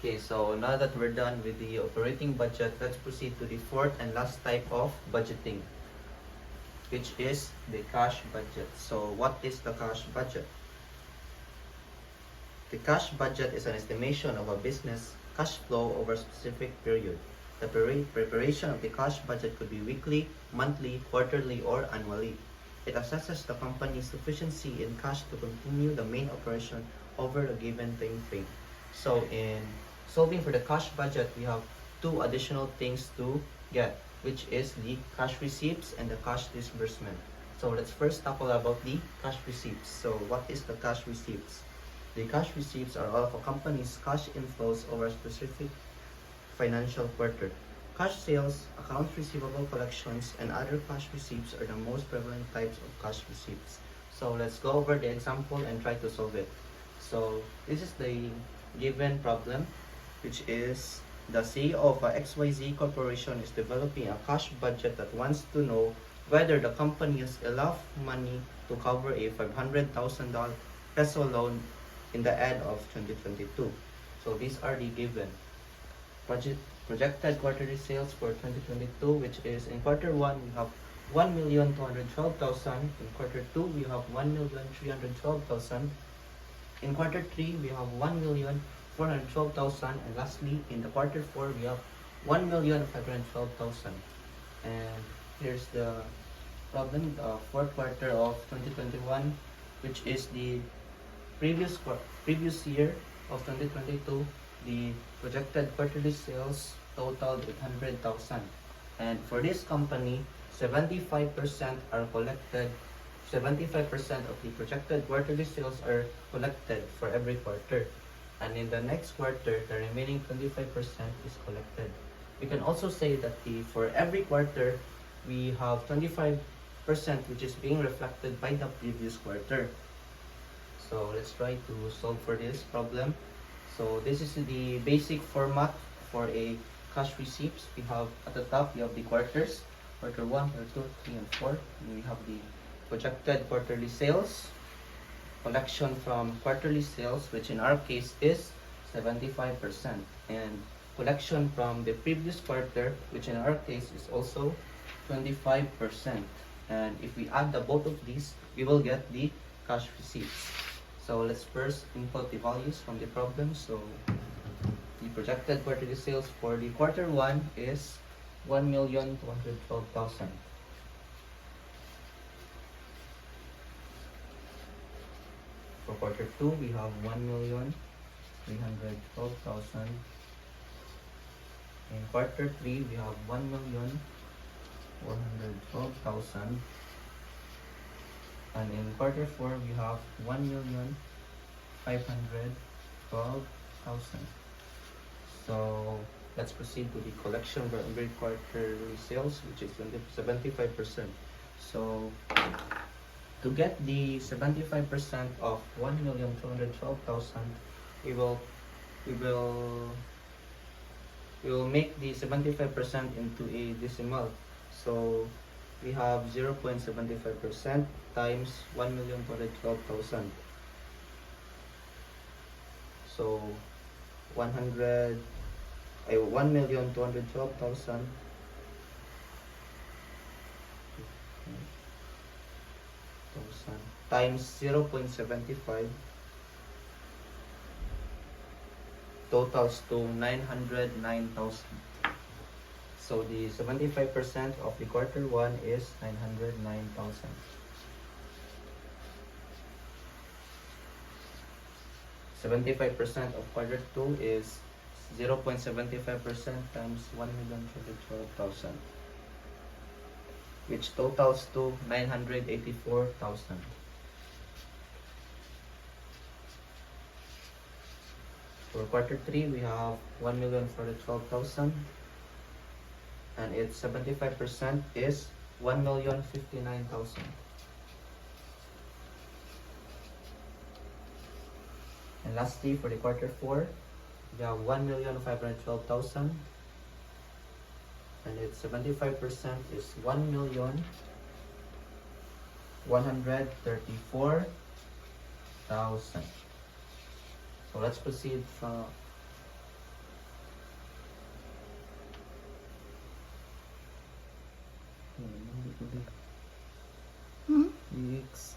Okay, so now that we're done with the operating budget, let's proceed to the fourth and last type of budgeting, which is the cash budget. So what is the cash budget? The cash budget is an estimation of a business cash flow over a specific period. The preparation of the cash budget could be weekly, monthly, quarterly, or annually. It assesses the company's sufficiency in cash to continue the main operation over a given time frame. So in solving for the cash budget, we have two additional things to get, which is the cash receipts and the cash disbursement. So let's first tackle about the cash receipts. So what is the cash receipts? The cash receipts are all of a company's cash inflows over a specific financial quarter. Cash sales, accounts receivable collections, and other cash receipts are the most prevalent types of cash receipts. So let's go over the example and try to solve it. So this is the given problem, which is the CEO of a XYZ corporation is developing a cash budget that wants to know whether the company has enough money to cover a $500,000 peso loan in the end of 2022. So these are the given. Projected quarterly sales for 2022, which is in quarter 1 we have 1,212,000, in quarter 2 we have 1,312,000, in quarter 3 we have 1,412,000, and lastly in the quarter 4 we have 1,512,000. And here's the problem, the fourth quarter of 2021, which is the previous year of 2022. The projected quarterly sales totaled 800,000, and for this company 75% are collected. 75% of the projected quarterly sales are collected for every quarter, and in the next quarter the remaining 25% is collected. We can also say that for every quarter we have 25% which is being reflected by the previous quarter. So let's try to solve for this problem. So this is the basic format for a cash receipts. We have at the top, we have the quarters, quarter 1, quarter 2, 3, and 4. And we have the projected quarterly sales, collection from quarterly sales, which in our case is 75%, and collection from the previous quarter, which in our case is also 25%. And if we add the both of these, we will get the cash receipts. So let's first input the values from the problem. So the projected quarterly sales for the quarter 1 is 1,212,000. For quarter 2, we have 1,312,000. In quarter 3, we have 1,412,000. And in quarter 4, we have 1,512,000. So let's proceed to the collection for every quarterly sales, which is 75%. So to get the 75% of 1,212,000, we will make the 75% into a decimal. So we have 0.75% times 1,212,000. So 1,212,000 times 0.75 totals to 909,000. So the 75% of the quarter 1 is 909,000. 75% of quarter 2 is 0.75% times 1,212,000, which totals to 984,000. For quarter 3, we have 1,412,000, and its 75% is 1,059,000. And lastly, for the quarter 4, we have 1,512,000, and its 75% is 1,134,000. So let's proceed Hmm? EX.